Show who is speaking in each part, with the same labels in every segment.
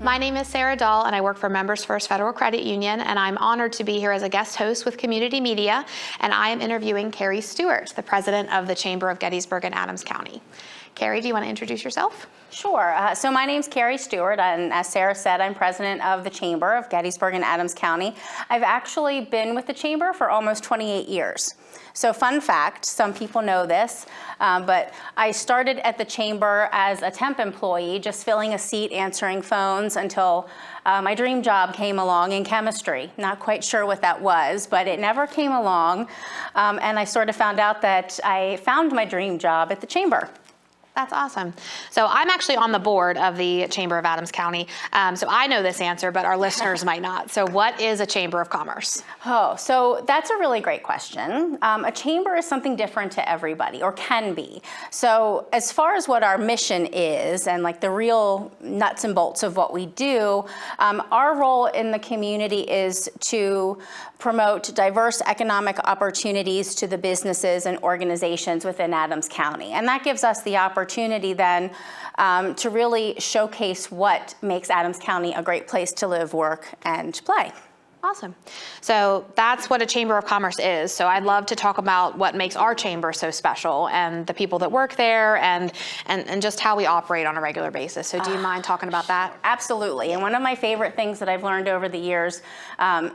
Speaker 1: My name is Sarah Dahl, and I work for Members First Federal Credit Union, and I'm honored to be here as a guest host with Community Media, and I am interviewing Carrie Stuart, the president of the Chamber of Gettysburg and Adams County. Carrie, do you want to introduce yourself?
Speaker 2: Sure. So my name's Carrie Stuart, and as Sarah said, I'm president of the Chamber of Gettysburg and Adams County. I've actually been with the Chamber for almost 28 years. So fun fact, some people know this, but I started at the Chamber as a temp employee, just filling a seat, answering phones until my dream job came along in chemistry. Not quite sure what that was, but it never came along. And I sort of found out that I found my dream job at the Chamber.
Speaker 1: That's awesome. So I'm actually on the board of the Chamber of Adams County, so I know this answer, but our listeners might not. So what is a Chamber of Commerce?
Speaker 2: Oh, so that's a really great question. A chamber is something different to everybody, or can be. So as far as what our mission is, and like the real nuts and bolts of what we do, our role in the community is to promote diverse economic opportunities to the businesses and organizations within Adams County. And that gives us the opportunity then to really showcase what makes Adams County a great place to live, work, and play.
Speaker 1: Awesome. So that's what a Chamber of Commerce is. So I'd love to talk about what makes our chamber so special and the people that work there and just how we operate on a regular basis. So do you mind talking about that?
Speaker 2: Absolutely. And one of my favorite things that I've learned over the years,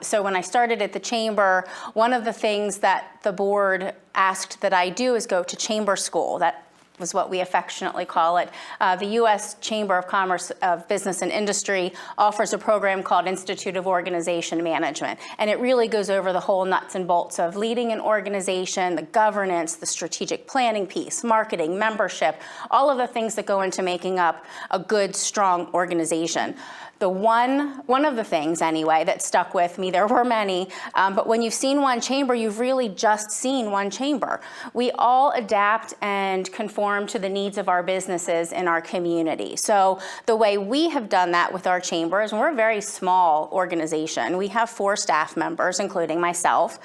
Speaker 2: so when I started at the Chamber, one of the things that the board asked that I do is go to chamber school. That was what we affectionately call it. The U.S. Chamber of Commerce of Business and Industry offers a program called Institute of Organization Management, and it really goes over the whole nuts and bolts of leading an organization, the governance, the strategic planning piece, marketing, membership, all of the things that go into making up a good, strong organization. One of the things, anyway, that stuck with me, there were many, but when you've seen one chamber, you've really just seen one chamber. We all adapt and conform to the needs of our businesses in our community. So the way we have done that with our chamber is we're a very small organization. We have 4 staff members, including myself.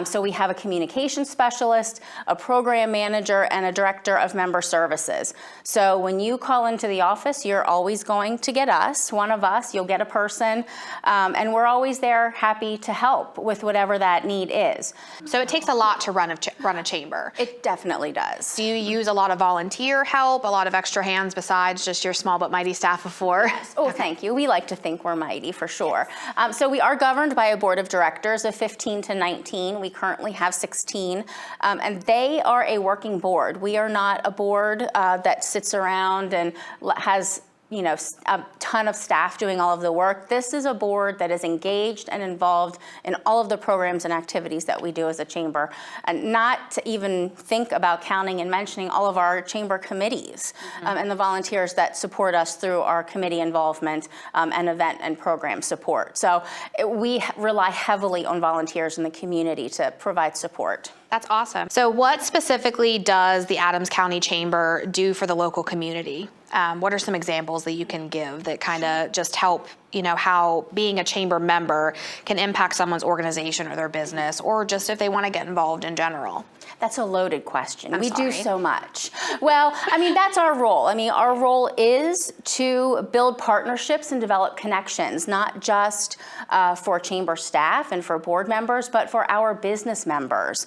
Speaker 2: So we have a communications specialist, a program manager, and a director of member services. So when you call into the office, you're always going to get us, one of us, you'll get a person, and we're always there happy to help with whatever that need is.
Speaker 1: So it takes a lot to run a chamber.
Speaker 2: It definitely does.
Speaker 1: Do you use a lot of volunteer help, a lot of extra hands besides just your small but mighty staff of 4?
Speaker 2: Yes. Oh, thank you. We like to think we're mighty for sure. So we are governed by a board of directors of 15 to 19. We currently have 16, and they are a working board. We are not a board that sits around and has a ton of staff doing all of the work. This is a board that is engaged and involved in all of the programs and activities that we do as a chamber, and not to even think about counting and mentioning all of our chamber committees and the volunteers that support us through our committee involvement and event and program support. So we rely heavily on volunteers in the community to provide support.
Speaker 1: That's awesome. So what specifically does the Adams County Chamber do for the local community? What are some examples that you can give that kind of just help, how being a chamber member can impact someone's organization or their business, or just if they want to get involved in general?
Speaker 2: That's a loaded question.
Speaker 1: We
Speaker 2: do so much. Well, that's our role. Our role is to build partnerships and develop connections, not just for chamber staff and for board members, but for our business members.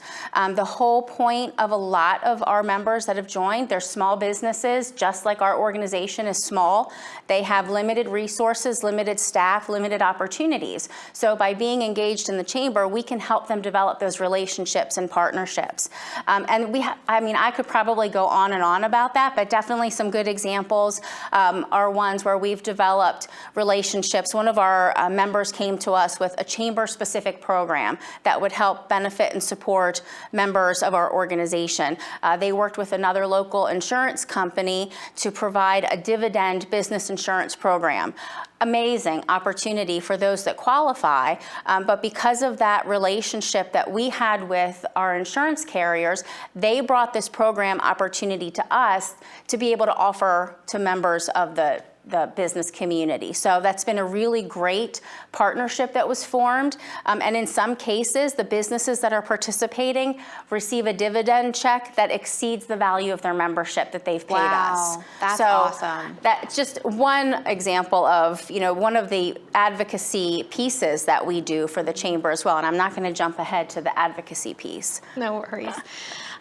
Speaker 2: The whole point of a lot of our members that have joined, they're small businesses, just like our organization is small. They have limited resources, limited staff, limited opportunities. So by being engaged in the chamber, we can help them develop those relationships and partnerships. And I could probably go on and on about that, but definitely some good examples are ones where we've developed relationships. One of our members came to us with a chamber-specific program that would help benefit and support members of our organization. They worked with another local insurance company to provide a dividend business insurance program. Amazing opportunity for those that qualify, but because of that relationship that we had with our insurance carriers, they brought this program opportunity to us to be able to offer to members of the the business community. So that's been a really great partnership that was formed. And in some cases, the businesses that are participating receive a dividend check that exceeds the value of their membership that they've paid us.
Speaker 1: Wow, that's
Speaker 2: so
Speaker 1: awesome.
Speaker 2: That's just one example of, one of the advocacy pieces that we do for the chamber as well. And I'm not going to jump ahead to the advocacy piece.
Speaker 1: No worries.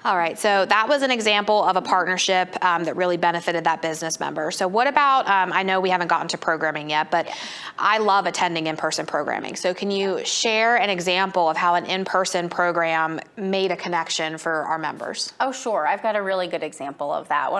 Speaker 1: All right, so that was an example of a partnership that really benefited that business member. So what about, I know we haven't gotten to programming yet, but I love attending in-person programming. So can you share an example of how an in-person program made a connection for our members?
Speaker 2: Oh, sure. I've got a really good example of that.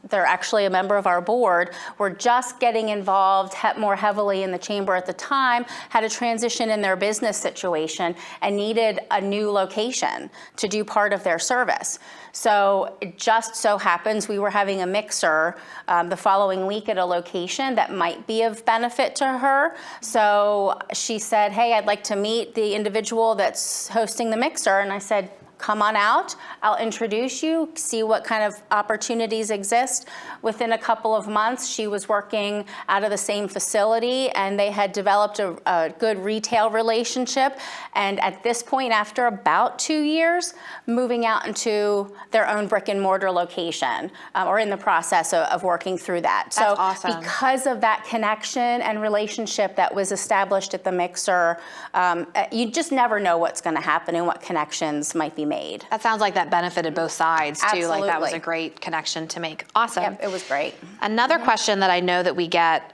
Speaker 2: They're actually a member of our board. We're just getting involved more heavily in the chamber at the time, had a transition in their business situation, and needed a new location to do part of their service. So it just so happens we were having a mixer the following week at a location that might be of benefit to her. So she said, hey, I'd like to meet the individual that's hosting the mixer. And I said, come on out, I'll introduce you, see what kind of opportunities exist. Within a couple of months, she was working out of the same facility, and they had developed a good retail relationship. And at this point, after about 2 years, moving out into their own brick and mortar location, or in the process of working through that.
Speaker 1: That's awesome.
Speaker 2: Because of that connection and relationship that was established at the mixer, you just never know what's going to happen and what connections might be made.
Speaker 1: That sounds like that benefited both sides too.
Speaker 2: Absolutely.
Speaker 1: Like that was a great connection to make. Awesome.
Speaker 2: Yep, it was great.
Speaker 1: Another question that I know that we get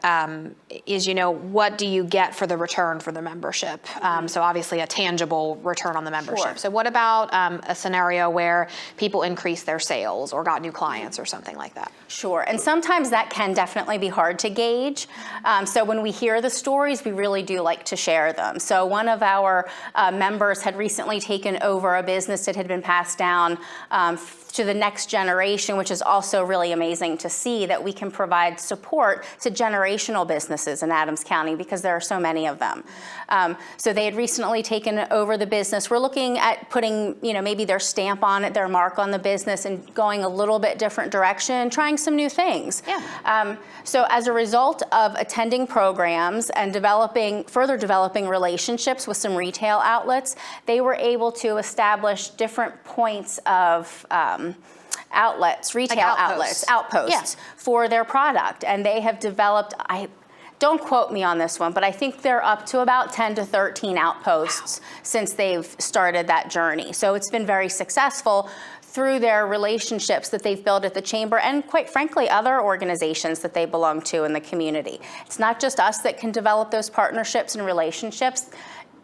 Speaker 1: is, what do you get for the return for the membership? So obviously a tangible return on the membership.
Speaker 2: Sure.
Speaker 1: So what about a scenario where people increase their sales or got new clients or something like that?
Speaker 2: Sure, and sometimes that can definitely be hard to gauge. So when we hear the stories, we really do like to share them. So one of our members had recently taken over a business that had been passed down to the next generation, which is also really amazing to see that we can provide support to generational businesses in Adams County because there are so many of them. So they had recently taken over the business. We're looking at putting, maybe their stamp on it, their mark on the business, and going a little bit different direction, trying some new things.
Speaker 1: Yeah.
Speaker 2: So as a result of attending programs and further developing relationships with some retail outlets, they were able to establish different points of retail outposts for their product. And they have developed, don't quote me on this one, but I think they're up to about 10 to 13 outposts since they've started that journey. So it's been very successful through their relationships that they've built at the chamber and, quite frankly, other organizations that they belong to in the community. It's not just us that can develop those partnerships and relationships.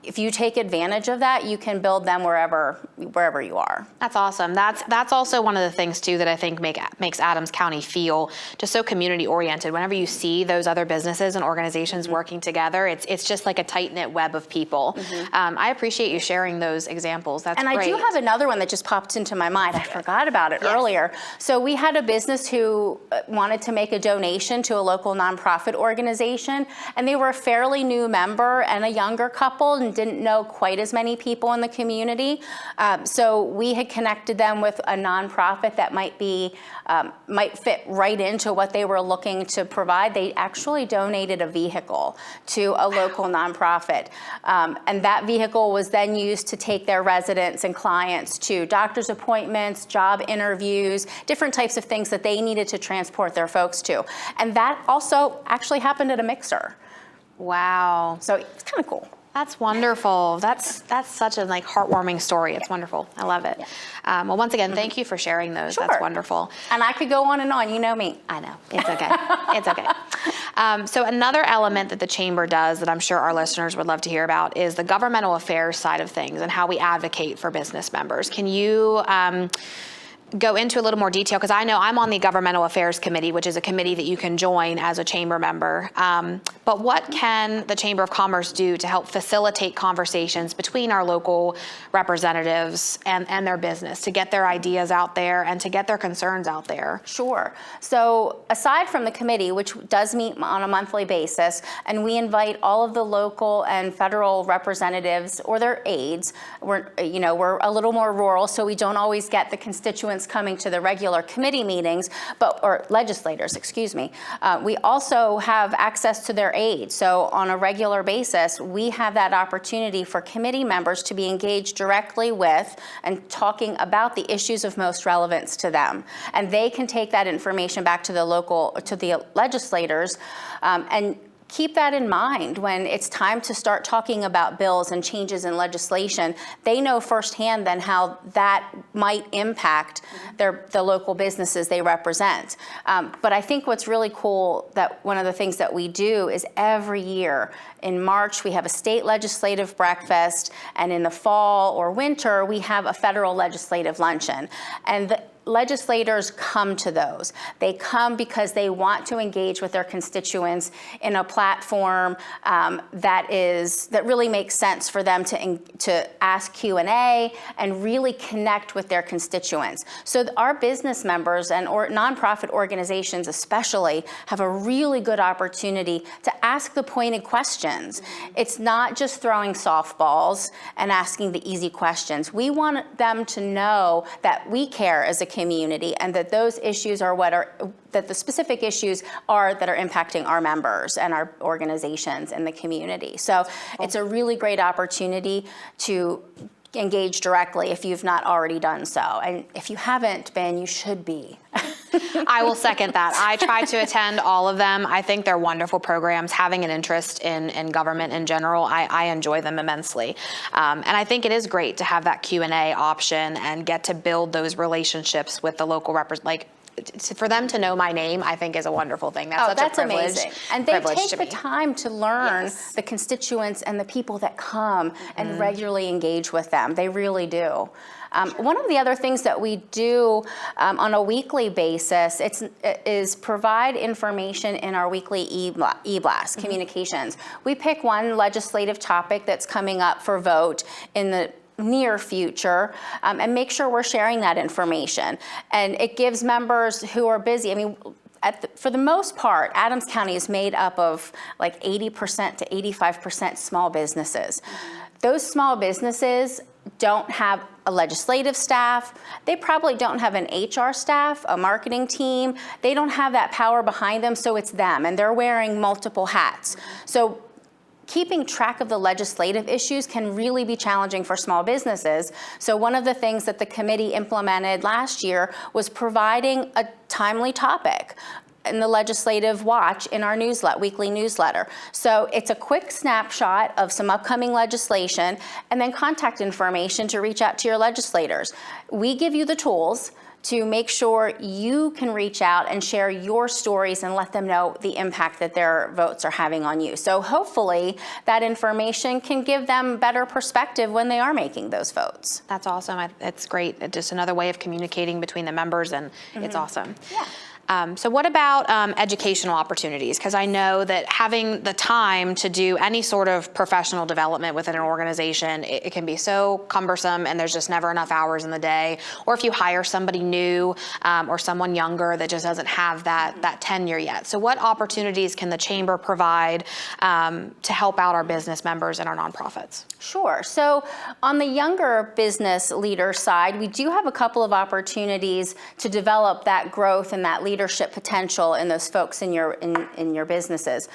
Speaker 2: If you take advantage of that, you can build them wherever you are.
Speaker 1: That's awesome. That's also one of the things too that I think makes Adams County feel just so community oriented. Whenever you see those other businesses and organizations working together, it's just like a tight knit web of people. I appreciate you sharing those examples. That's great.
Speaker 2: And I do have another one that just popped into my mind. I forgot about it earlier. So we had a business who wanted to make a donation to a local nonprofit organization, and they were a fairly new member and a younger couple and didn't know quite as many people in the community. So we had connected them with a nonprofit that might fit right into what they were looking to provide. They actually donated a vehicle to a local nonprofit. And that vehicle was then used to take their residents and clients to doctor's appointments, job interviews, different types of things that they needed to transport their folks to. And that also actually happened at a mixer.
Speaker 1: Wow.
Speaker 2: So it's kind of cool.
Speaker 1: That's wonderful. That's such a heartwarming story. It's wonderful. I love it. Yeah. Well, once again, thank you for sharing those.
Speaker 2: Sure.
Speaker 1: That's wonderful.
Speaker 2: And I could go on and on. You know me.
Speaker 1: I know. It's okay. It's okay. So another element that the chamber does that I'm sure our listeners would love to hear about is the governmental affairs side of things and how we advocate for business members. Can you go into a little more detail, because I know I'm on the Governmental Affairs Committee, which is a committee that you can join as a chamber member. But what can the Chamber of Commerce do to help facilitate conversations between our local representatives and their business, to get their ideas out there and to get their concerns out there?
Speaker 2: Sure. So aside from the committee, which does meet on a monthly basis, and we invite all of the local and federal representatives or their aides, we're a little more rural, so we don't always get the constituents constituents coming to the regular committee meetings, or legislators, excuse me, we also have access to their aid. So on a regular basis, we have that opportunity for committee members to be engaged directly with and talking about the issues of most relevance to them. And they can take that information back to the legislators, and keep that in mind when it's time to start talking about bills and changes in legislation. They know firsthand then how that might impact the local businesses they represent. But I think what's really cool, that one of the things that we do is every year in March we have a state legislative breakfast, and in the fall or winter we have a federal legislative luncheon. And the legislators come to those. They come because they want to engage with their constituents in a platform that really makes sense for them to ask Q&A and really connect with their constituents. So our business members and nonprofit organizations especially have a really good opportunity to ask the pointed questions. It's not just throwing softballs and asking the easy questions. We want them to know that we care as a community, and that those issues are that the specific issues are that are impacting our members and our organizations and the community. So it's a really great opportunity to engage directly if you've not already done so. And if you haven't been, you should be.
Speaker 1: I will second that. I try to attend all of them. I think they're wonderful programs. Having an interest in government in general, I enjoy them immensely. And I think it is great to have that Q&A option and get to build those relationships with the local for them to know my name, I think is a wonderful thing. That's
Speaker 2: amazing. And they take the time to learn
Speaker 1: Yes.
Speaker 2: the constituents and the people that come and regularly engage with them. They really do. One of the other things that we do on a weekly basis is provide information in our weekly e-blast communications. We pick one legislative topic that's coming up for vote in the near future, and make sure we're sharing that information. And it gives members who are busy, I mean, for the most part, Adams County is made up of like 80% to 85% small businesses. Those small businesses don't have a legislative staff. They probably don't have an HR staff, a marketing team. They don't have that power behind them, so it's them, and they're wearing multiple hats. So keeping track of the legislative issues can really be challenging for small businesses. So one of the things that the committee implemented last year was providing a timely topic in the legislative watch in our weekly newsletter. So it's a quick snapshot of some upcoming legislation and then contact information to reach out to your legislators. We give you the tools to make sure you can reach out and share your stories and let them know the impact that their votes are having on you. So hopefully that information can give them better perspective when they are making those votes.
Speaker 1: That's awesome. It's great. It's just another way of communicating between the members, and it's awesome.
Speaker 2: Yeah.
Speaker 1: So what about educational opportunities? Because I know that having the time to do any sort of professional development within an organization, it can be so cumbersome, and there's just never enough hours in the day. Or if you hire somebody new or someone younger that just doesn't have that tenure yet. So what opportunities can the Chamber provide to help out our business members and our nonprofits?
Speaker 2: Sure. So on the younger business leader side, we do have a couple of opportunities to develop that growth and that leadership potential in those folks in your businesses.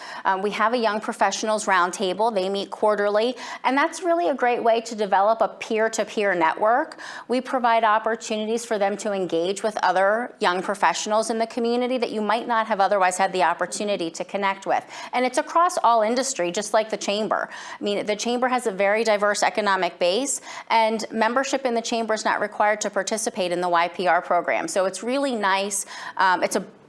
Speaker 2: We have a Young Professionals Roundtable. They meet quarterly, and that's really a great way to develop a peer-to-peer network. We provide opportunities for them to engage with other young professionals in the community that you might not have otherwise had the opportunity to connect with. And it's across all industry, just like the Chamber. I mean, the Chamber has a very diverse economic base, and membership in the Chamber is not required to participate in the YPR program. So it's really nice.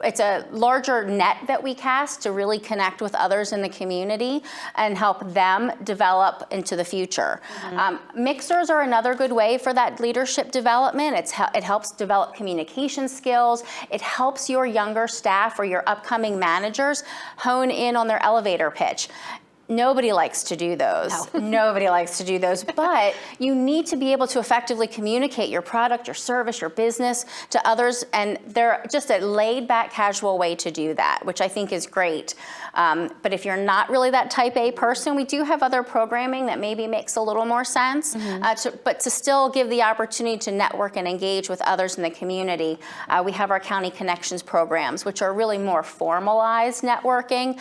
Speaker 2: It's a larger net that we cast to really connect with others in the community and help them develop into the future. Mixers are another good way for that leadership development. It helps develop communication skills. It helps your younger staff or your upcoming managers hone in on their elevator pitch. Nobody likes to do those.
Speaker 1: No.
Speaker 2: Nobody likes to do those, but you need to be able to effectively communicate your product, your service, your business to others, and they're just a laid-back, casual way to do that, which I think is great. But if you're not really that type A person, we do have other programming that maybe makes a little more sense, but to still give the opportunity to network and engage with others in the community. We have our County Connections programs, which are really more formalized networking,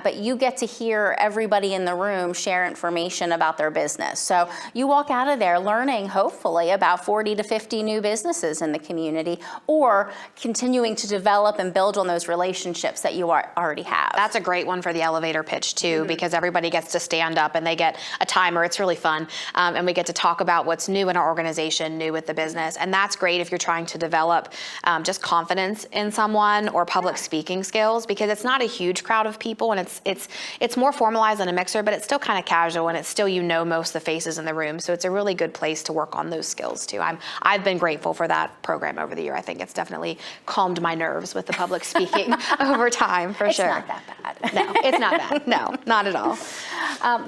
Speaker 2: but you get to hear everybody in the room share information about their business. So you walk out of there learning, hopefully, about 40 to 50 new businesses in the community, or continuing to develop and build on those relationships that you already have.
Speaker 1: That's a great one for the elevator pitch too, because everybody gets to stand up and they get a timer. It's really fun. And we get to talk about what's new in our organization, new with the business. And that's great if you're trying to develop just confidence in someone or public speaking skills, because it's not a huge crowd of people, and it's more formalized than a mixer, but it's still kind of casual, and it's still, most of the faces in the room. So it's a really good place to work on those skills too. I've been grateful for that program over the year. I think it's definitely calmed my nerves with the public speaking over time, for sure.
Speaker 2: It's not that bad.
Speaker 1: No, it's not bad. No, not at all.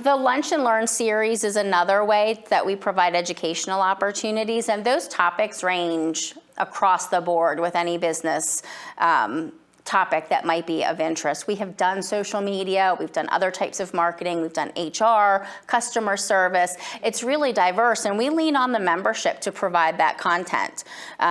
Speaker 2: The Lunch and Learn series is another way that we provide educational opportunities, and those topics range across the board with any business topic that might be of interest. We have done social media, we've done other types of marketing, we've done HR, customer service. It's really diverse, and we lean on the membership to provide that content.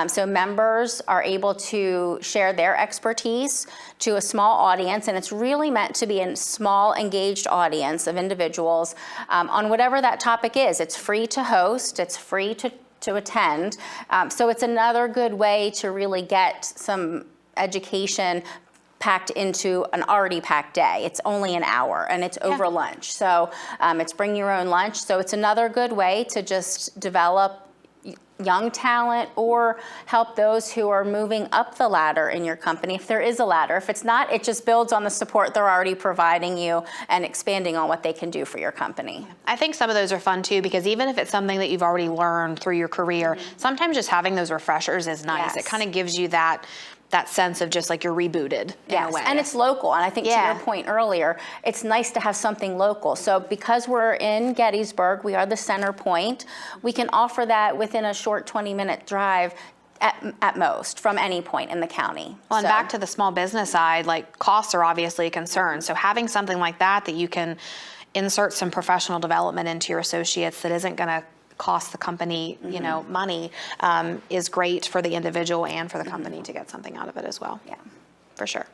Speaker 2: So members are able to share their expertise to a small audience, and it's really meant to be a small, engaged audience of individuals on whatever that topic is. It's free to host, it's free to attend. So it's another good way to really get some education packed into an already packed day. It's only an hour, and it's over lunch. So it's bring your own lunch. So it's another good way to just develop young talent or help those who are moving up the ladder in your company, if there is a ladder. If it's not, it just builds on the support they're already providing you and expanding on what they can do for your company.
Speaker 1: I think some of those are fun too, because even if it's something that you've already learned through your career, sometimes just having those refreshers is nice.
Speaker 2: Yes.
Speaker 1: It kind of gives you that sense of just like you're rebooted in a way.
Speaker 2: And it's local. And I think to your point earlier, it's nice to have something local. So because we're in Gettysburg, we are the center point, we can offer that within a short 20-minute drive at most from any point in the county.
Speaker 1: Well, and back to the small business side, like costs are obviously a concern. So having something like that you can insert some professional development into your associates that isn't going to cost the company, money, is great for the individual and for the company to get something out of it as well.
Speaker 2: Yeah,
Speaker 1: for sure.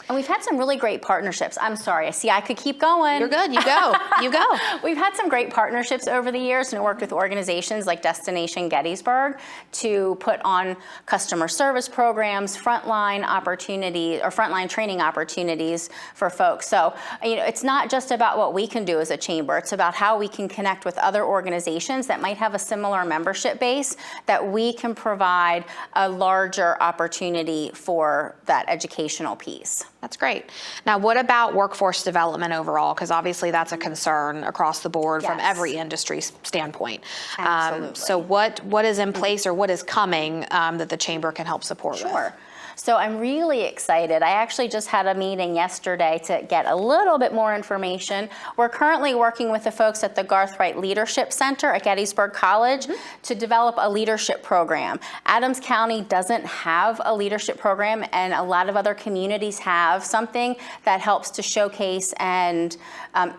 Speaker 2: And we've had some really great partnerships. I'm sorry, see, I could keep going.
Speaker 1: You're good, you go, you go.
Speaker 2: We've had some great partnerships over the years and worked with organizations like Destination Gettysburg to put on customer service programs, frontline opportunity, or frontline training opportunities for folks. So, it's not just about what we can do as a chamber, it's about how we can connect with other organizations that might have a similar membership base, that we can provide a larger opportunity for that educational piece.
Speaker 1: That's great. Now, what about workforce development overall? Because obviously that's a concern across the board from every industry standpoint.
Speaker 2: Absolutely.
Speaker 1: So what is in place or what is coming that the chamber can help support with?
Speaker 2: Sure. So I'm really excited. I actually just had a meeting yesterday to get a little bit more information. We're currently working with the folks at the Garthright Leadership Center at Gettysburg College to develop a leadership program. Adams County doesn't have a leadership program, and a lot of other communities have something that helps to showcase and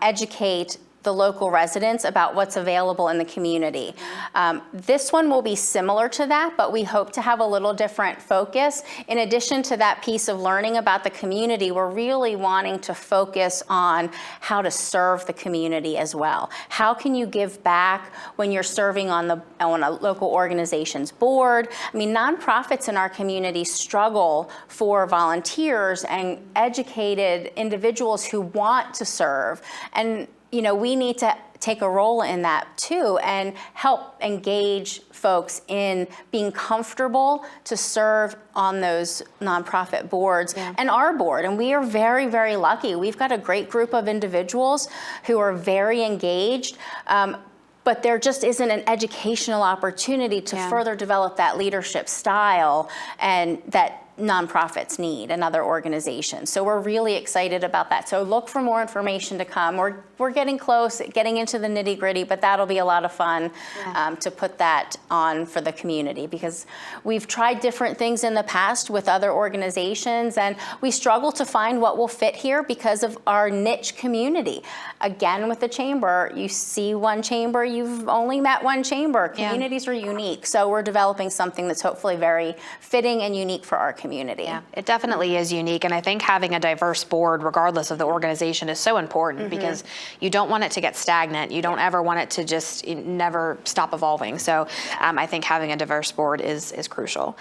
Speaker 2: educate the local residents about what's available in the community. This one will be similar to that, but we hope to have a little different focus. In addition to that piece of learning about the community, we're really wanting to focus on how to serve the community as well. How can you give back when you're serving on a local organization's board? I mean, nonprofits in our community struggle for volunteers and educated individuals who want to serve. And we need to take a role in that too and help engage folks in being comfortable to serve on those nonprofit boards and our board. And we are very, very lucky. We've got a great group of individuals who are very engaged, but there just isn't an educational opportunity to further develop that leadership style and that nonprofits need and other organizations. So we're really excited about that. So look for more information to come. We're getting close, getting into the nitty gritty, but that'll be a lot of fun to put that on for the community, because we've tried different things in the past with other organizations, and we struggle to find what will fit here because of our niche community. Again, with the chamber, you see one chamber, you've only met one chamber. Communities are unique. So we're developing something that's hopefully very fitting and unique for our community.
Speaker 1: Yeah, it definitely is unique, and I think having a diverse board, regardless of the organization, is so important because you don't want it to get stagnant. You don't ever want it to just never stop evolving. So I think having a diverse board is crucial.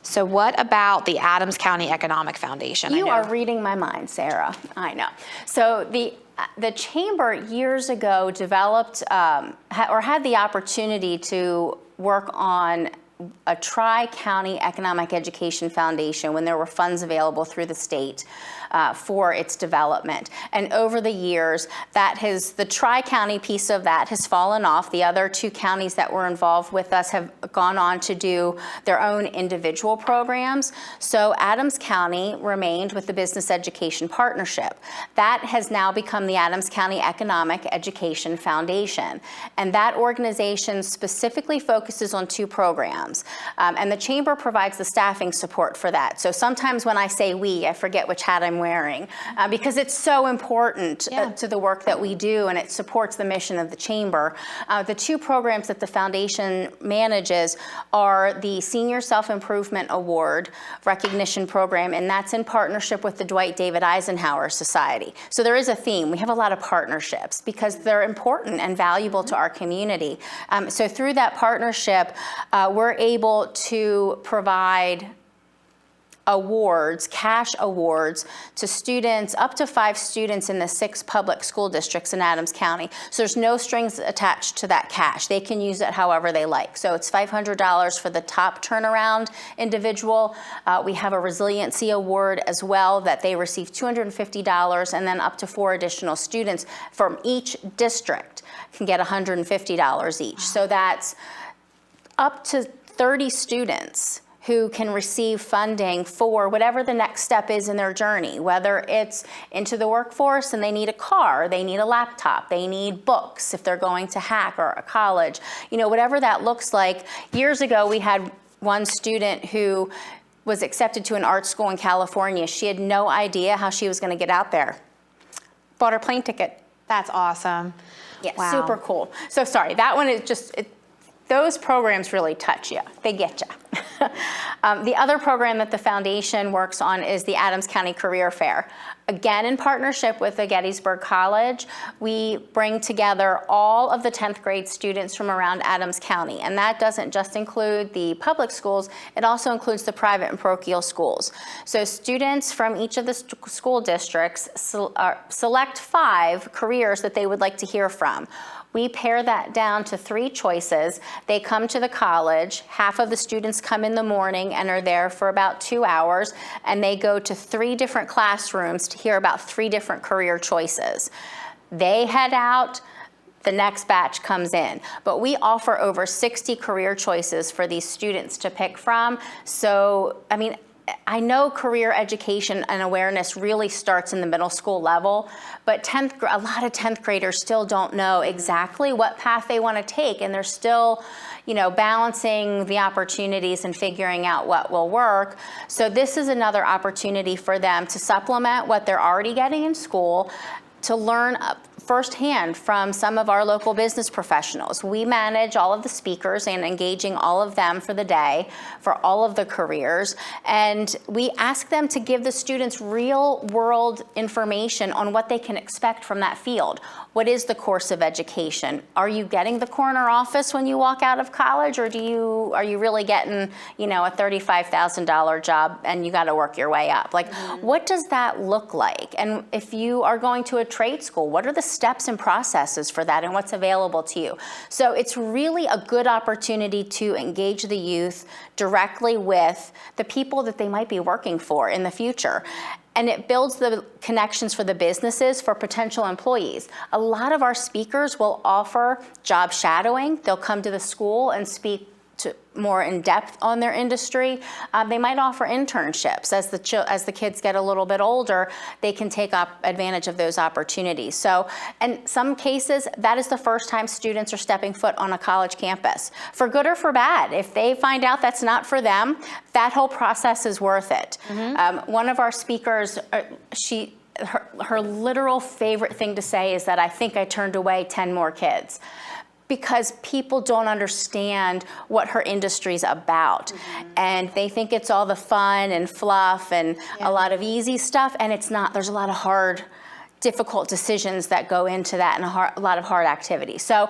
Speaker 1: So what about the Adams County Economic Foundation?
Speaker 2: You are reading my mind, Sarah. I know. So the chamber years ago developed or had the opportunity to work on a Tri-County Economic Education Foundation when there were funds available through the state for its development. And over the years, the Tri-County piece of that has fallen off. The other two counties that were involved with us have gone on to do their own individual programs. So Adams County remained with the Business Education Partnership. That has now become the Adams County Economic Education Foundation. And that organization specifically focuses on two programs. And the chamber provides the staffing support for that. So sometimes when I say we, I forget which hat I'm wearing, because it's so important to the work that we do, and it supports the mission of the chamber. The two programs that the foundation manages are the Senior Self-Improvement Award Recognition Program, and that's in partnership with the Dwight David Eisenhower Society. So there is a theme. We have a lot of partnerships because they're important and valuable to our community. So through that partnership, we're able to provide awards, cash awards, to students, up to 5 students in the 6 public school districts in Adams County. So there's no strings attached to that cash. They can use it however they like. So it's $500 for the top turnaround individual. We have a resiliency award as well that they receive $250, and then up to 4 additional students from each district can get $150 each. So that's up to 30 students who can receive funding for whatever the next step is in their journey, whether it's into the workforce and they need a car, they need a laptop, they need books if they're going to hack or a college, whatever that looks like. Years ago, we had one student who was accepted to an art school in California. She had no idea how she was going to get out there. Bought her plane ticket.
Speaker 1: That's awesome.
Speaker 2: Yeah,
Speaker 1: wow.
Speaker 2: Super cool. So sorry, that one is just, those programs really touch you. They get you. The other program that the foundation works on is the Adams County Career Fair. Again, in partnership with the Gettysburg College, we bring together all of the 10th grade students from around Adams County. And that doesn't just include the public schools, it also includes the private and parochial schools. So students from each of the school districts select 5 careers that they would like to hear from. We pare that down to 3 choices. They come to the college. Half of the students come in the morning and are there for about 2 hours, and they go to 3 different classrooms to hear about 3 different career choices. They head out, the next batch comes in. But we offer over 60 career choices for these students to pick from. So, I know career education and awareness really starts in the middle school level, but a lot of 10th graders still don't know exactly what path they want to take, and they're still, balancing the opportunities and figuring out what will work. So this is another opportunity for them to supplement what they're already getting in school, to learn firsthand from some of our local business professionals. We manage all of the speakers and engaging all of them for the day for all of the careers. And we ask them to give the students real world information on what they can expect from that field. What is the course of education? Are you getting the corner office when you walk out of college, or are you really getting, a $35,000 job and you got to work your way up? What does that look like? And if you are going to a trade school, what are the steps and processes for that, and what's available to you? So it's really a good opportunity to engage the youth directly with the people that they might be working for in the future. And it builds the connections for the businesses, for potential employees. A lot of our speakers will offer job shadowing. They'll come to the school and speak more in depth on their industry, they might offer internships. As the kids get a little bit older, they can take advantage of those opportunities. So in some cases, that is the first time students are stepping foot on a college campus. For good or for bad, if they find out that's not for them, that whole process is worth it. One of our speakers, her literal favorite thing to say is that I think I turned away 10 more kids, because people don't understand what her industry's about. And they think it's all the fun and fluff and a lot of easy stuff, and it's not. There's a lot of hard, difficult decisions that go into that, and a lot of hard activity. So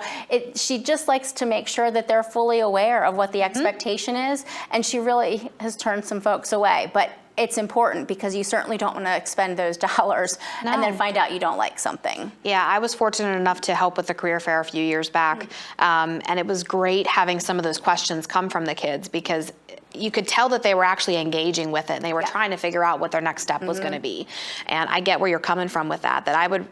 Speaker 2: she just likes to make sure that they're fully aware of what the expectation is, and she really has turned some folks away. But it's important, because you certainly don't want to expend those dollars and then find out you don't like something.
Speaker 1: Yeah, I was fortunate enough to help with the career fair a few years back, and it was great having some of those questions come from the kids, because you could tell that they were actually engaging with it, and they were trying to figure out what their next step was going to be. And I get where you're coming from with that I would,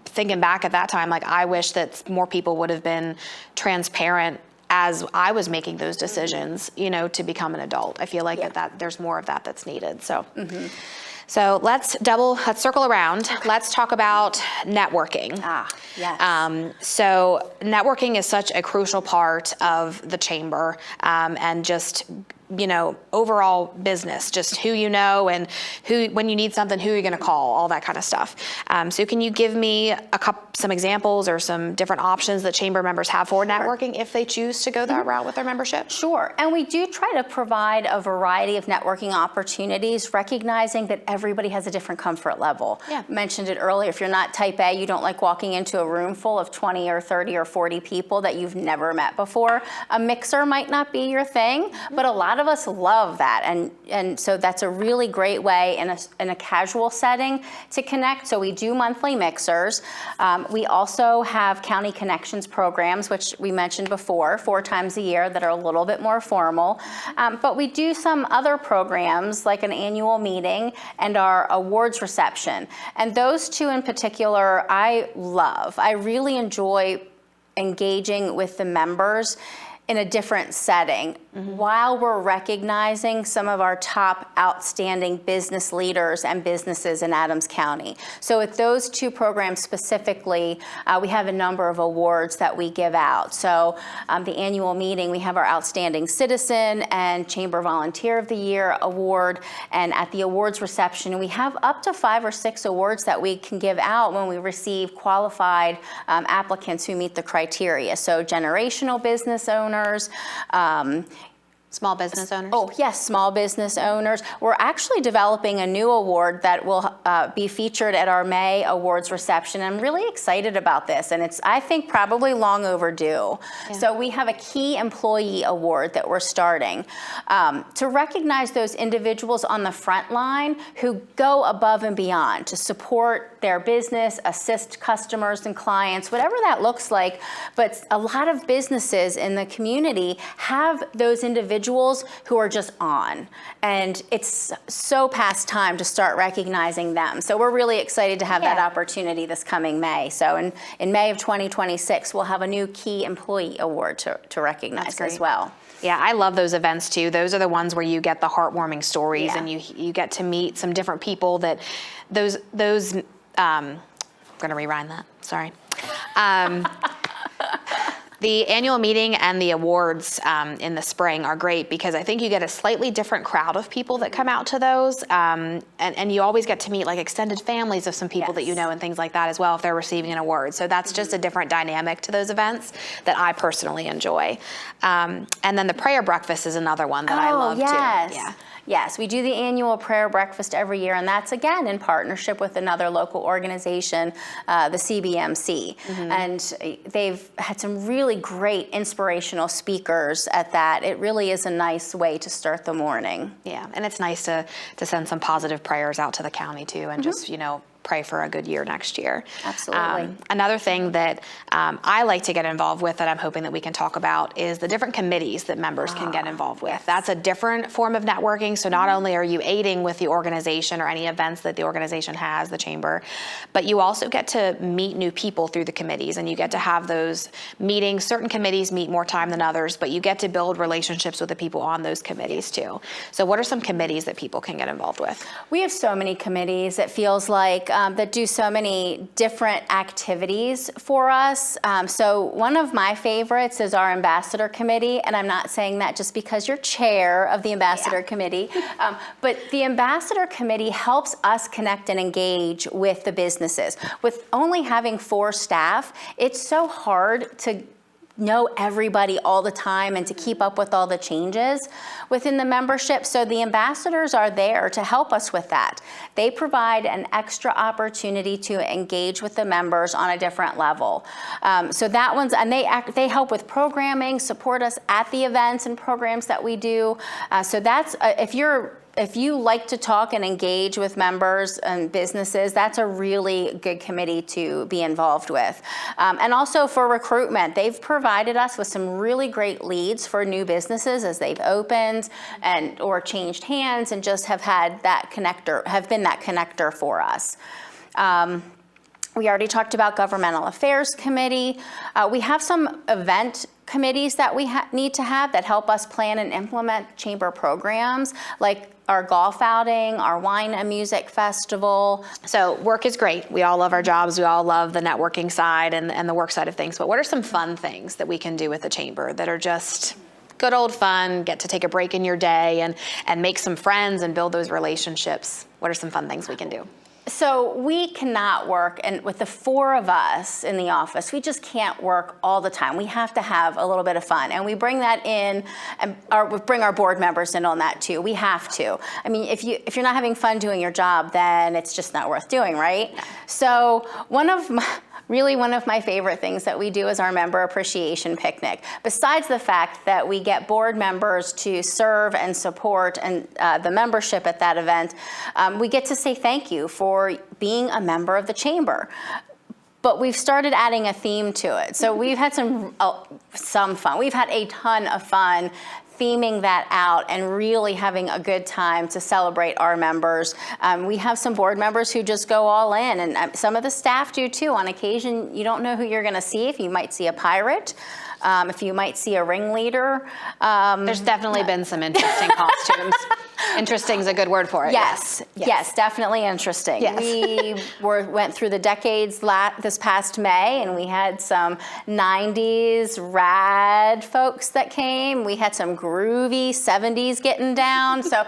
Speaker 1: thinking back at that time, like, I wish that more people would have been transparent as I was making those decisions, to become an adult. I feel like that there's more of that that's needed. So, so let's circle around. Okay. Let's talk about networking.
Speaker 2: Yes.
Speaker 1: So networking is such a crucial part of the chamber, and just overall business, just who you know, and who, when you need something, who you're going to call, all that kind of stuff. So can you give me some examples or some different options that chamber members have for networking if they choose to go that route with their membership?
Speaker 2: Sure, and we do try to provide a variety of networking opportunities, recognizing that everybody has a different comfort level. Mentioned it earlier, if you're not type A, you don't like walking into a room full of 20 or 30 or 40 people that you've never met before, a mixer might not be your thing, but a lot of us love that, and so that's a really great way in a casual setting to connect. So we do monthly mixers. We also have county connections programs, which we mentioned before, 4 times a year, that are a little bit more formal. But we do some other programs, like an annual meeting and our awards reception. And those two in particular, I love. I really enjoy engaging with the members in a different setting, while we're recognizing some of our top outstanding business leaders and businesses in Adams County. So with those two programs specifically, we have a number of awards that we give out. So the annual meeting, we have our Outstanding Citizen and Chamber Volunteer of the Year award, and at the awards reception, we have up to 5 or 6 awards that we can give out when we receive qualified applicants who meet the criteria. So generational business owners,
Speaker 1: Small business owners?
Speaker 2: Oh, yes, small business owners. We're actually developing a new award that will be featured at our May awards reception. I'm really excited about this, and it's, I think, probably long overdue. So we have a key employee award that we're starting to recognize those individuals on the front line who go above and beyond to support their business, assist customers and clients, whatever that looks like. But a lot of businesses in the community have those individuals who are just on, and it's so past time to start recognizing them. So we're really excited to have that opportunity this coming May. So in May of 2026, we'll have a new Key Employee Award to recognize as well.
Speaker 1: Yeah, I love those events too. Those are the ones where you get the heartwarming stories, and you get to meet some different people that those I'm going to rewind that, sorry. The annual meeting and the awards in the spring are great, because I think you get a slightly different crowd of people that come out to those, and you always get to meet like extended families of some people that you know and things like that as well if they're receiving an award. So that's just a different dynamic to those events that I personally enjoy. And then the prayer breakfast is another one that I love too. Yeah.
Speaker 2: Yes, we do the annual prayer breakfast every year, and that's again in partnership with another local organization, the CBMC. And they've had some really great inspirational speakers at that. It really is a nice way to start the morning.
Speaker 1: Yeah, and it's nice to send some positive prayers out to the county too, and just, pray for a good year next year.
Speaker 2: Absolutely.
Speaker 1: Another thing that I like to get involved with that I'm hoping that we can talk about is the different committees that members can get involved with.
Speaker 2: Yes.
Speaker 1: That's a different form of networking. So not only are you aiding with the organization or any events that the organization has, the chamber, but you also get to meet new people through the committees, and you get to have those meetings. Certain committees meet more time than others, but you get to build relationships with the people on those committees too. So what are some committees that people can get involved with?
Speaker 2: We have so many committees, it feels like, that do so many different activities for us. So one of my favorites is our ambassador committee, and I'm not saying that just because you're chair of the ambassador committee, but the ambassador committee helps us connect and engage with the businesses. With only having 4 staff, it's so hard to know everybody all the time and to keep up with all the changes within the membership. So the ambassadors are there to help us with that. They provide an extra opportunity to engage with the members on a different level. So that one's, and they help with programming, support us at the events and programs that we do. So that's, if you like to talk and engage with members and businesses, that's a really good committee to be involved with. And also for recruitment, they've provided us with some really great leads for new businesses as they've opened and or changed hands and just have had that connector, have been that connector for us. We already talked about Governmental Affairs Committee. We have some event committees that we need to have that help us plan and implement chamber programs, like our golf outing, our wine and music festival.
Speaker 1: So work is great. We all love our jobs. We all love the networking side and the work side of things. But what are some fun things that we can do with the chamber that are just good old fun, get to take a break in your day and make some friends and build those relationships? What are some fun things we can do?
Speaker 2: So we cannot work, and with the 4 of us in the office, we just can't work all the time. We have to have a little bit of fun, and we bring that in, and we bring our board members in on that too. We have to. I mean, if you're not having fun doing your job, then it's just not worth doing, right? No. So one of my favorite things that we do is our member appreciation picnic. Besides the fact that we get board members to serve and support and the membership at that event, we get to say thank you for being a member of the chamber. But we've started adding a theme to it. So we've had some fun. We've had a ton of fun theming that out and really having a good time to celebrate our members. We have some board members who just go all in, and some of the staff do too. On occasion, you don't know who you're gonna see. If you might see a pirate, if you might see a ringleader.
Speaker 1: There's definitely been some interesting costumes. Interesting is a good word for it.
Speaker 2: Yes, definitely interesting.
Speaker 1: Yes.
Speaker 2: We went through the decades this past May, and we had some 90s rad folks that came. We had some groovy 70s getting down. So,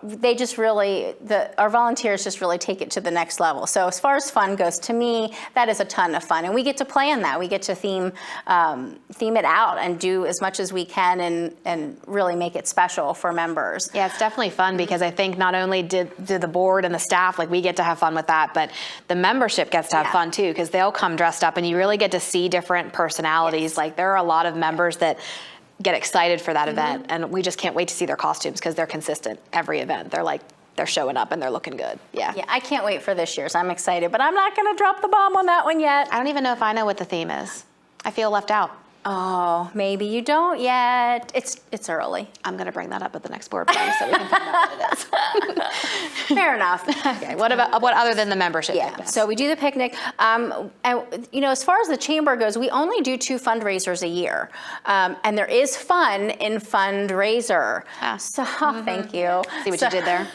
Speaker 2: they just really, our volunteers just really take it to the next level. So as far as fun goes, to me, that is a ton of fun. And we get to plan that. We get to theme it out and do as much as we can and really make it special for members.
Speaker 1: Yeah, it's definitely fun because I think not only did the board and the staff, like we get to have fun with that, but the membership gets to have fun too, because they'll come dressed up and you really get to see different personalities. Yes. Like there are a lot of members that get excited for that event, and we just can't wait to see their costumes because they're consistent every event. They're showing up and they're looking good. Yeah,
Speaker 2: I can't wait for this year's. I'm excited, but I'm not gonna drop the bomb on that one yet.
Speaker 1: I don't even know if I know what the theme is. I feel left out.
Speaker 2: Oh, maybe you don't yet. It's early.
Speaker 1: I'm going to bring that up at the next board meeting so we can find out what it is.
Speaker 2: Fair enough.
Speaker 1: Okay. What other than the membership?
Speaker 2: Yeah.
Speaker 1: Picnic?
Speaker 2: So we do the picnic. And as far as the chamber goes, we only do 2 fundraisers a year, and there is fun in fundraiser. So thank you.
Speaker 1: See what you did there.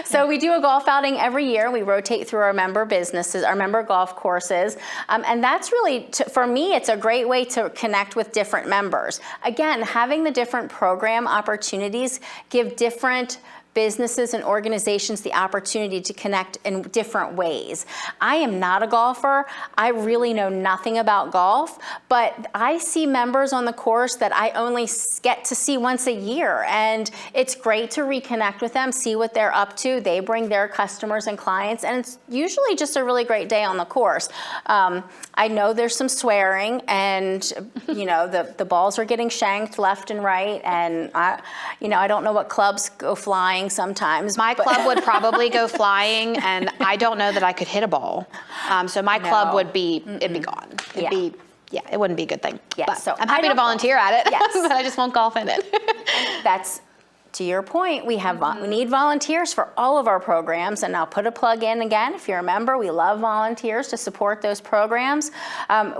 Speaker 2: So we do a golf outing every year. We rotate through our member businesses, our member golf courses. And that's really, for me, it's a great way to connect with different members. Again, having the different program opportunities give different businesses and organizations the opportunity to connect in different ways. I am not a golfer. I really know nothing about golf, but I see members on the course that I only get to see once a year, and it's great to reconnect with them, see what they're up to. They bring their customers and clients, and it's usually just a really great day on the course. I know there's some swearing, and the balls are getting shanked left and right, and I don't know what clubs go flying flying sometimes.
Speaker 1: My club would probably go flying, and I don't know that I could hit a ball. So my club would be, it'd be gone. It'd be, yeah, it wouldn't be a good thing.
Speaker 2: Yeah,
Speaker 1: But
Speaker 2: so
Speaker 1: I'm happy to volunteer at it,
Speaker 2: Yes.
Speaker 1: but I just won't golf in it.
Speaker 2: That's, to your point, we need volunteers for all of our programs, and I'll put a plug in again. If you're a member, we love volunteers to support those programs.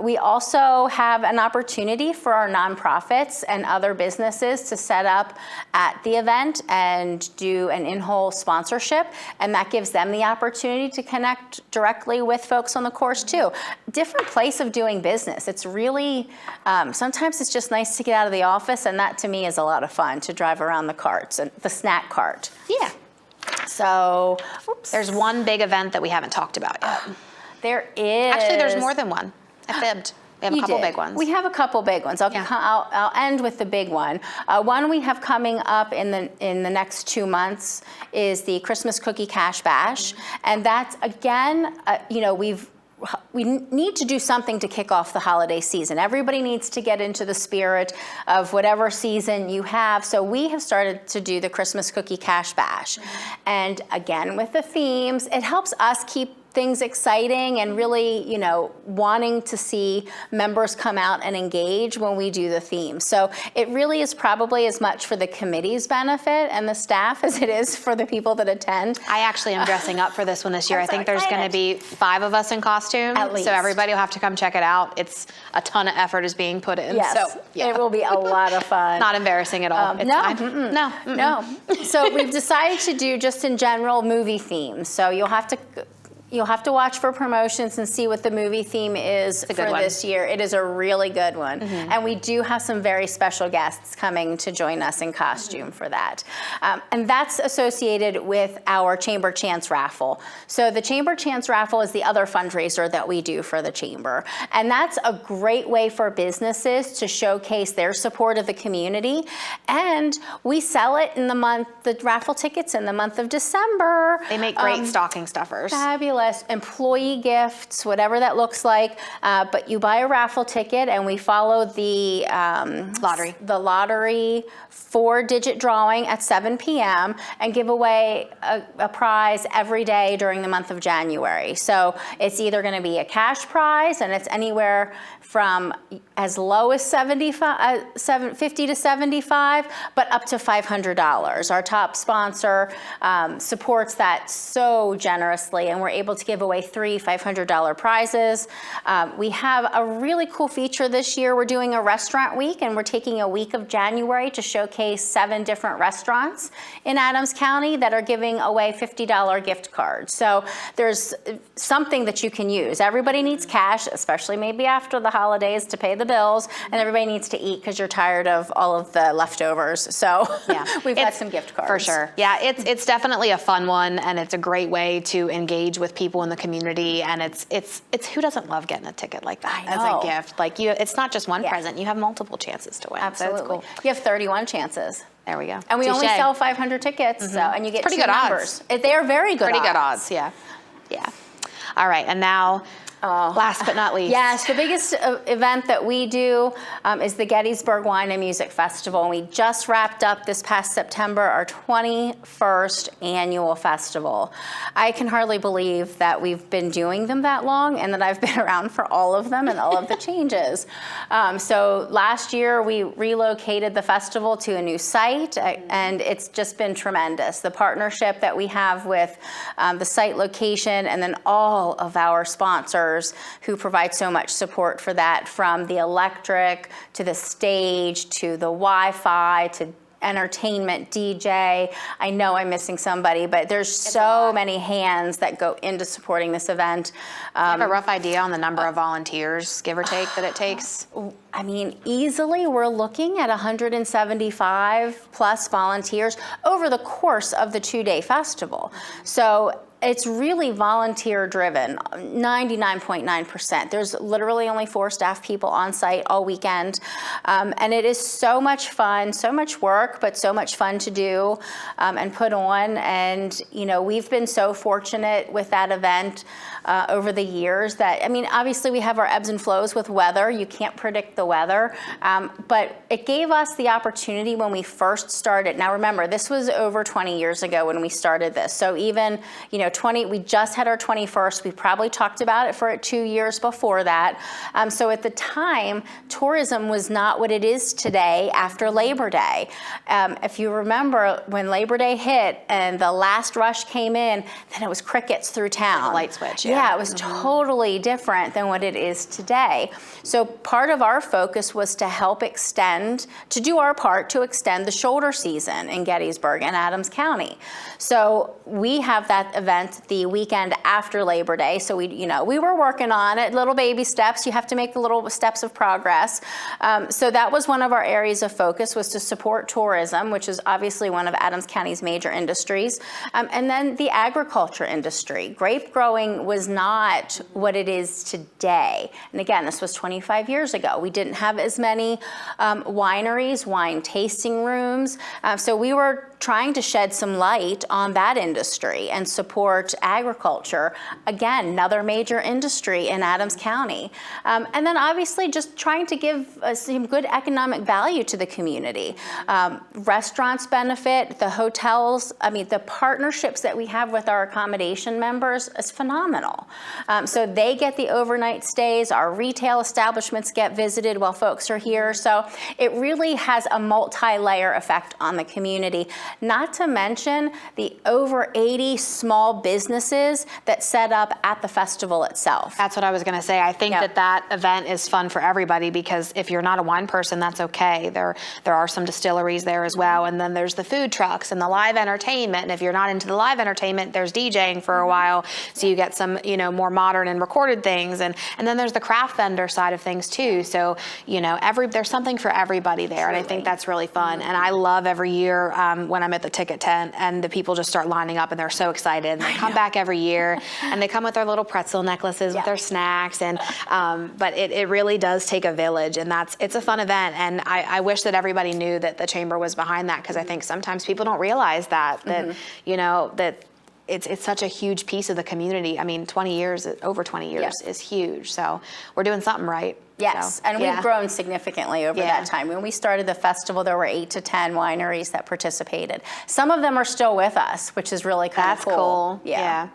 Speaker 2: We also have an opportunity for our nonprofits and other businesses to set up at the event and do an in-hole sponsorship, and that gives them the opportunity to connect directly with folks on the course too. Different place of doing business. It's really, sometimes it's just nice to get out of the office, and that to me is a lot of fun, to drive around the carts and the snack cart.
Speaker 1: Yeah.
Speaker 2: So, oops.
Speaker 1: There's one big event that we haven't talked about yet.
Speaker 2: There is.
Speaker 1: Actually, there's more than one. I fibbed. We have a couple big ones.
Speaker 2: We have a couple big ones. I'll end with the big one. One we have coming up in the next 2 months is the Christmas Cookie Cash Bash, and that's again, we need to do something to kick off the holiday season. Everybody needs to get into the spirit of whatever season you have. So we have started to do the Christmas Cookie Cash Bash. And again, with the themes, it helps us keep things exciting and really, wanting to see members come out and engage when we do the theme. So it really is probably as much for the committee's benefit and the staff as it is for the people that attend.
Speaker 1: I actually am dressing up for this one this year.
Speaker 2: I'm
Speaker 1: I think
Speaker 2: so
Speaker 1: there's going to
Speaker 2: excited.
Speaker 1: be 5 of us in costume.
Speaker 2: At least.
Speaker 1: So everybody will have to come check it out. It's a ton of effort is being put in.
Speaker 2: Yes,
Speaker 1: So yeah.
Speaker 2: it will be a lot of fun.
Speaker 1: Not embarrassing at all. It's
Speaker 2: no,
Speaker 1: fine. No.
Speaker 2: No. So we've decided to do just in general movie themes. So you'll have to watch for promotions and see what the movie theme is for this year. It is a really good one. And we do have some very special guests coming to join us in costume for that. And that's associated with our Chamber Chance Raffle. So the Chamber Chance Raffle is the other fundraiser that we do for the Chamber. And that's a great way for businesses to showcase their support of the community. And we sell it in the raffle tickets in the month of December.
Speaker 1: They make great stocking stuffers.
Speaker 2: Fabulous. Employee gifts, whatever that looks like. But you buy a raffle ticket, and we follow the lottery 4-digit drawing at 7 p.m. and give away a prize every day during the month of January. So it's either going to be a cash prize, and it's anywhere from as low as $50 to $75, but up to $500. Our top sponsor supports that so generously, and we're able to give away 3 $500 prizes. We have a really cool feature this year. We're doing a restaurant week, and we're taking a week of January to showcase 7 different restaurants in Adams County that are giving away $50 gift cards. So there's something that you can use. Everybody needs cash, especially maybe after the holidays, to pay the bills, and everybody needs to eat because you're tired of all of the leftovers. So yeah, we've got some gift cards.
Speaker 1: For sure. Yeah, it's definitely a fun one, and it's a great way to engage with people in the community, and it's who doesn't love getting a ticket like that as a gift? Like it's not just one present, you have multiple chances to win.
Speaker 2: Absolutely.
Speaker 1: So it's cool.
Speaker 2: You have 31 chances.
Speaker 1: There we go.
Speaker 2: And we only sell 500 tickets, so, and you get
Speaker 1: pretty
Speaker 2: 2
Speaker 1: good
Speaker 2: numbers.
Speaker 1: odds.
Speaker 2: They are very good
Speaker 1: Pretty good odds, yeah. All right, and now, last but not least.
Speaker 2: Yes, the biggest event that we do is the Gettysburg Wine and Music Festival. And we just wrapped up this past September our 21st annual festival. I can hardly believe that we've been doing them that long and that I've been around for all of them and all of the changes. So last year we relocated the festival to a new site, and it's just been tremendous. The partnership that we have with the site location, and then all of our sponsors who provide so much support for that, from the electric to the stage to the Wi-Fi to entertainment, DJ. I know I'm missing somebody, but there's so many hands that go into supporting this event.
Speaker 1: Do you have a rough idea on the number of volunteers, give or take, that it takes?
Speaker 2: I mean, easily we're looking at 175 plus volunteers over the course of the 2-day festival. So It's really volunteer driven, 99.9%. There's literally only 4 staff people on site all weekend. And it is so much fun, so much work, but so much fun to do and put on. And, you know, we've been so fortunate with that event over the years that, I mean, obviously we have our ebbs and flows with weather. You can't predict the weather. But it gave us the opportunity when we first started. Now remember, this was over 20 years ago when we started this. So even, you know, we just had our 21st. We probably talked about it for 2 years before that. So at the time, tourism was not what it is today after Labor Day. If you remember when Labor Day hit and the last rush came in, then it was crickets through town.
Speaker 1: Like a light switch,
Speaker 2: Yeah, it was totally different than what it is today. So part of our focus was to help to do our part to extend the shoulder season in Gettysburg and Adams County. So we have that event the weekend after Labor Day. So we were working on it, little baby steps. You have to make the little steps of progress. So that was one of our areas of focus, was to support tourism, which is obviously one of Adams County's major industries. And then the agriculture industry. Grape growing was not what it is today. And again, this was 25 years ago. We didn't have as many wineries, wine tasting rooms. So we were trying to shed some light on that industry and support agriculture. Again, another major industry in Adams County. And then obviously just trying to give some good economic value to the community. Restaurants benefit, the hotels, I mean, the partnerships that we have with our accommodation members is phenomenal. So they get the overnight stays, our retail establishments get visited while folks are here. So it really has a multi-layer effect on the community. Not to mention the over 80 small businesses that set up at the festival itself.
Speaker 1: That's what I was going to say. I think that event is fun for everybody, because if you're not a wine person, that's okay. There are some distilleries there as well, and then there's the food trucks and the live entertainment. And if you're not into the live entertainment, there's DJing for a while, so you get some, you know, more modern and recorded things. And then there's the craft vendor side of things too. So, you know, there's something for everybody there. Truly. And I think that's really fun. And I love every year when I'm at the ticket tent and the people just start lining up and they're so excited. And they come back every year and they come with their little pretzel necklaces with their snacks. And but it really does take a village, and it's a fun event. And I wish that everybody knew that the chamber was behind that, because I think sometimes people don't realize that you know, that it's such a huge piece of the community. I mean, over 20 years is huge. So we're doing something right.
Speaker 2: Yes,
Speaker 1: so,
Speaker 2: and we've grown significantly over that time. When we started the festival, there were 8 to 10 wineries that participated. Some of them are still with us, which is really kind of cool.
Speaker 1: Yeah.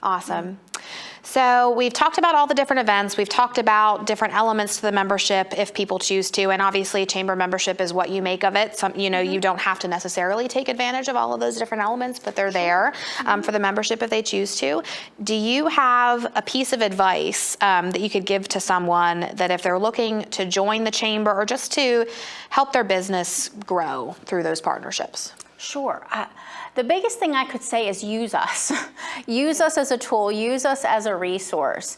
Speaker 1: Awesome. So we've talked about all the different events. We've talked about different elements to the membership if people choose to, and obviously chamber membership is what you make of it. You don't have to necessarily take advantage of all of those different elements, but they're there for the membership if they choose to. Do you have a piece of advice that you could give to someone that if they're looking to join the chamber or just to help their business grow through those partnerships?
Speaker 2: Sure. The biggest thing I could say is use us. Use us as a tool, use us as a resource.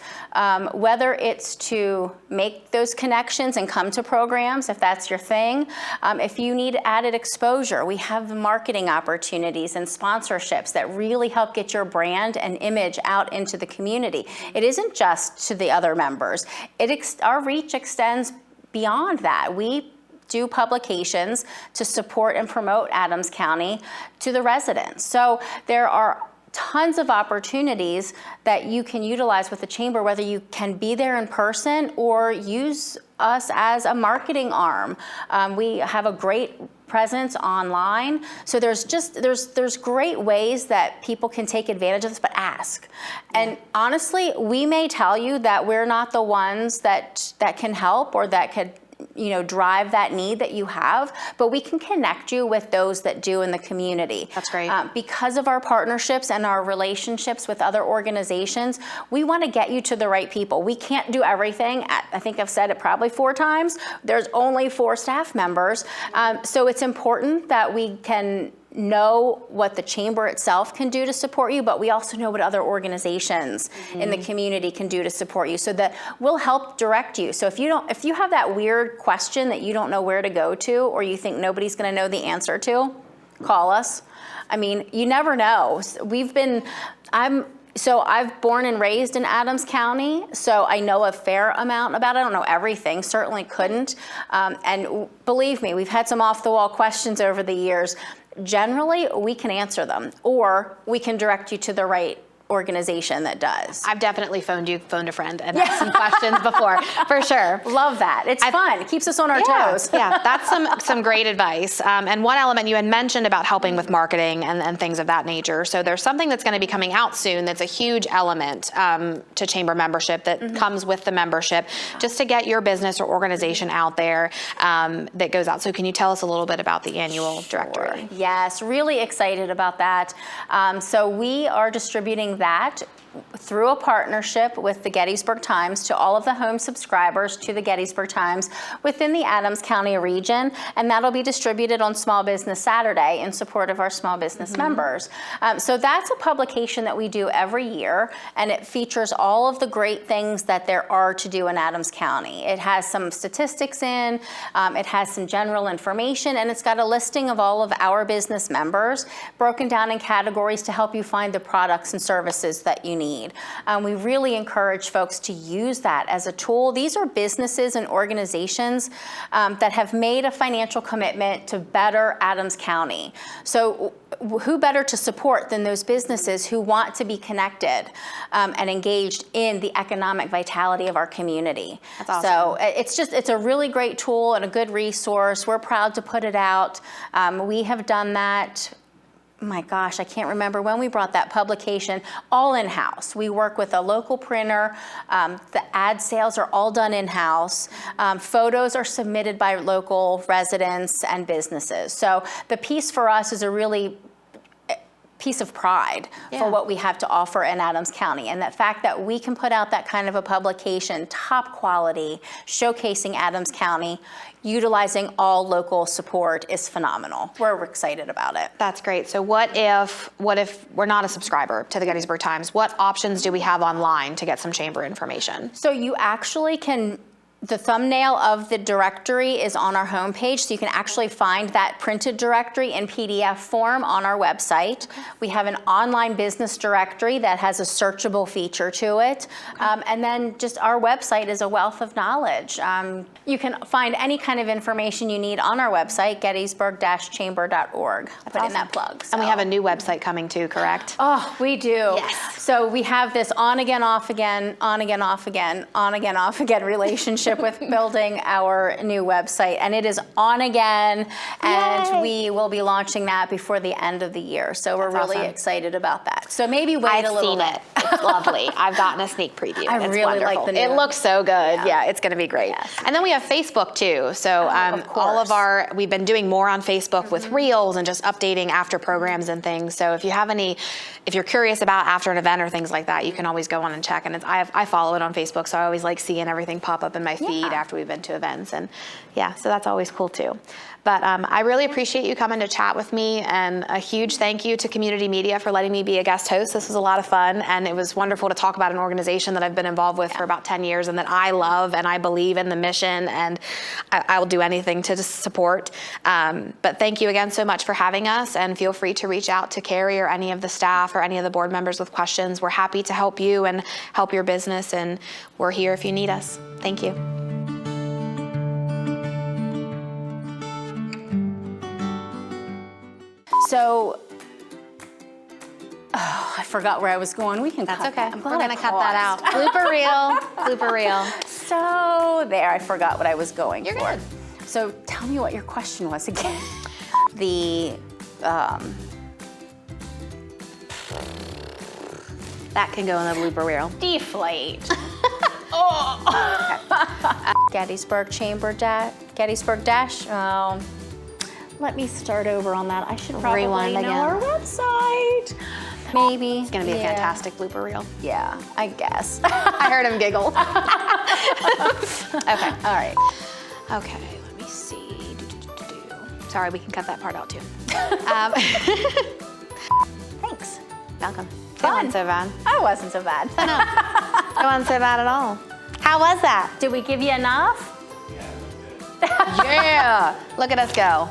Speaker 2: Whether it's to make those connections and come to programs, if that's your thing. If you need added exposure, we have marketing opportunities and sponsorships that really help get your brand and image out into the community. It isn't just to the other members. Our reach extends beyond that. We do publications to support and promote Adams County to the residents. So there are tons of opportunities that you can utilize with the chamber, whether you can be there in person or use us as a marketing arm. We have a great presence online. So there's great ways that people can take advantage of this, but ask. And honestly, we may tell you that we're not the ones that can help or that could drive that need that you have, but we can connect you with those that do in the community.
Speaker 1: That's great.
Speaker 2: Because of our partnerships and our relationships with other organizations, we want to get you to the right people. We can't do everything. I think I've said it probably 4 times. There's only 4 staff members. So it's important that we can know what the chamber itself can do to support you, but we also know what other organizations in the community can do to support you, so that we'll help direct you. So if you have that weird question that you don't know where to go to, or you think nobody's going to know the answer to, call us. I mean, you never know. I've born and raised in Adams County, so I know a fair amount about it. I don't know everything, certainly couldn't. And believe me, we've had some off-the-wall questions over the years. Generally, we can answer them, or we can direct you to the right organization that does.
Speaker 1: I've definitely phoned a friend and asked some questions before, for sure.
Speaker 2: Love that. It's fun. It keeps us on our toes.
Speaker 1: Yeah, that's some great advice. And one element you had mentioned about helping with marketing and things of that nature. So there's something that's going to be coming out soon that's a huge element to chamber membership that comes with the membership, just to get your business or organization out there that goes out. So can you tell us a little bit about the annual directory?
Speaker 2: Yes, really excited about that. So we are distributing that through a partnership with the Gettysburg Times to all of the home subscribers to the Gettysburg Times within the Adams County region, and that'll be distributed on Small Business Saturday in support of our small business members. So that's a publication that we do every year, and it features all of the great things that there are to do in Adams County. It has some statistics in, it has some general information, and it's got a listing of all of our business members broken down in categories to help you find the products and services that you need. We really encourage folks to use that as a tool. These are businesses and organizations that have made a financial commitment to better Adams County. So who better to support than those businesses who want to be connected and engaged in the economic vitality of our community?
Speaker 1: That's awesome.
Speaker 2: So it's a really great tool and a good resource. We're proud to put it out. We have done that. My gosh, I can't remember when we brought that publication all in-house. We work with a local printer. The ad sales are all done in-house. Photos are submitted by local residents and businesses. So the piece for us is a really piece of pride for what we have to offer in Adams County. And the fact that we can put out that kind of a publication, top quality, showcasing Adams County, utilizing all local support is phenomenal. We're excited about it.
Speaker 1: That's great. So what if we're not a subscriber to the Gettysburg Times? What options do we have online to get some chamber information?
Speaker 2: So you actually can, the thumbnail of the directory is on our homepage, so you can actually find that printed directory in PDF form on our website. We have an online business directory that has a searchable feature to it. And then just our website is a wealth of knowledge. You can find any kind of information you need on our website, gettysburg-chamber.org. I put in that plug. So.
Speaker 1: And we have a new website coming too, correct?
Speaker 2: Oh, we do.
Speaker 1: Yes.
Speaker 2: So we have this on again, off again, on again, off again, on again, off again relationship with building our new website, and it is on again, and
Speaker 1: Yay.
Speaker 2: we will be launching that before the end of the year. So we're
Speaker 1: That's
Speaker 2: really
Speaker 1: awesome.
Speaker 2: excited about that. So maybe wait
Speaker 1: I've
Speaker 2: a little
Speaker 1: seen
Speaker 2: bit.
Speaker 1: it. It's lovely. I've gotten a sneak preview.
Speaker 2: I
Speaker 1: It's
Speaker 2: really
Speaker 1: wonderful.
Speaker 2: like the new
Speaker 1: It
Speaker 2: one.
Speaker 1: looks so good. Yeah, it's going to be great.
Speaker 2: Yes.
Speaker 1: And then we have Facebook too. So all of
Speaker 2: course.
Speaker 1: we've been doing more on Facebook with reels and just updating after programs and things. So if you're curious about after an event or things like that, you can always go on and check. And I follow it on Facebook, so I always like seeing everything pop up in my feed after we've been to events. And yeah, so that's always cool too. But I really appreciate you coming to chat with me, and a huge thank you to Community Media for letting me be a guest host. This was a lot of fun, and it was wonderful to talk about an organization that I've been involved with for about 10 years and that I love, and I believe in the mission, and I will do anything to just support. But thank you again so much for having us, and feel free to reach out to Carrie or any of the staff or any of the board members with questions. We're happy to help you and help your business, and we're here if you need us. Thank you.
Speaker 2: So, I forgot where I was going. We can
Speaker 1: That's
Speaker 2: cut
Speaker 1: okay.
Speaker 2: that.
Speaker 1: We're going to cut that out. Blooper reel. Blooper reel.
Speaker 2: So there, I forgot what I was going
Speaker 1: You're
Speaker 2: for.
Speaker 1: good.
Speaker 2: So tell me what your question was again.
Speaker 1: That can go in the blooper reel.
Speaker 2: Deflate. Gettysburg Chamber Gettysburg Dash. Oh, let me start over on that. I should probably
Speaker 1: Rewind
Speaker 2: know
Speaker 1: again.
Speaker 2: our website. Maybe.
Speaker 1: It's going to be a fantastic blooper reel.
Speaker 2: Yeah, I guess.
Speaker 1: I heard him giggle. Okay.
Speaker 2: All right.
Speaker 1: Okay, let me see. Sorry, we can cut that part out too.
Speaker 2: Thanks.
Speaker 1: Welcome. That wasn't so bad.
Speaker 2: That wasn't so bad.
Speaker 1: That wasn't so bad at all. How was that?
Speaker 2: Did we give you enough?
Speaker 1: Yeah. Look at us go.